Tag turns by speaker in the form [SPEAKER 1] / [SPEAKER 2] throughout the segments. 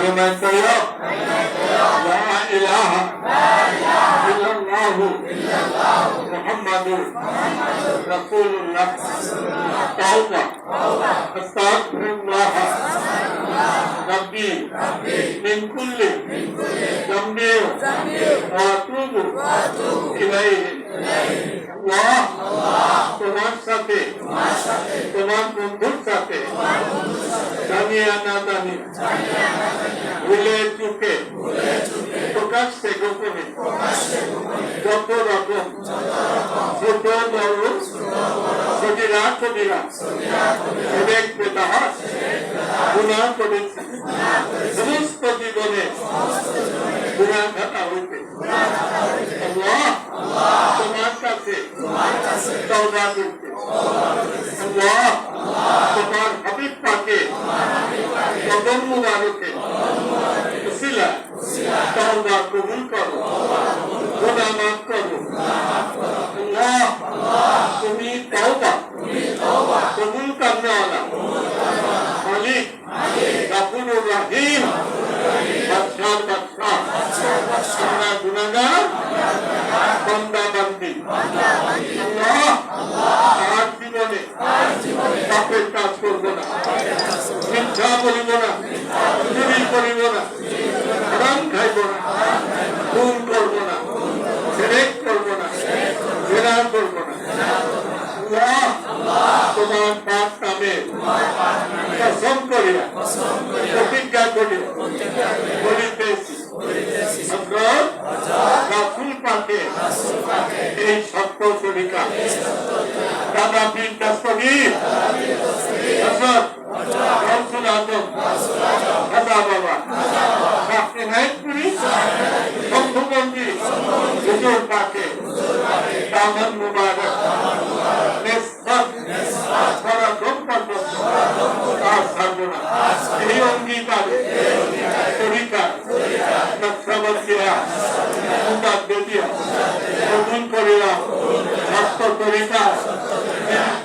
[SPEAKER 1] كلمة طيب لا إله إلا الله محمد رسول الله توبة أستغفر الله ربي من كل ذنب وأتوب إليه الله তোমার সাথে তোমার বন্ধুর সাথে জানিয়া না জানি ভুলে চুকে প্রকাশ্যে গোপনে যত রকম ছোট বড় সজিরা সজিরা অনেক বেদাহার গুনাহ করেছে সমস্ত জীবনে গুনাহ খাতা হইতে আল্লাহ তোমার কাছে তওবা করতে আল্লাহ তোমার হাবিব পাকে কদম মুবারকে উসিলা তওবা কবুল করো গুনাহ মাফ করো আল্লাহ তুমি তওবা কবুল করনে वाला মালিক গাফুরুর রহিম বাদশাহ বাদশাহ আমরা গুনাহগার বান্দা বান্দি আল্লাহ আর জীবনে পাপের কাজ করবো না মিথ্যা বলিব না চুরি করিব না হারাম খাইব না খুন করবো না শিরক করবো না জিনা করবো না আল্লাহ তোমার পাক নামে কসম করিয়া প্রতিজ্ঞা করিয়া বলিতেছি হযরত রাসূল পাকের এই সত্য তরিকা দাদা পীর দস্তগীর হযরত গাউসুল আজম দাদা বাবা শাহ ইনায়েতপুরী শম্ভুগঞ্জি হুজুর পাকে দামন মুবারক নিসবত বরাদম পর্যন্ত আর ছাড়বো না এই অঙ্গীকারে তরিকা নকশবন্দিয়া মুতাদ্দিদিয়া কবুল করিলাম সত্য তরিকা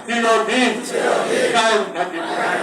[SPEAKER 1] চিরদিন কায়েম থাকিবে।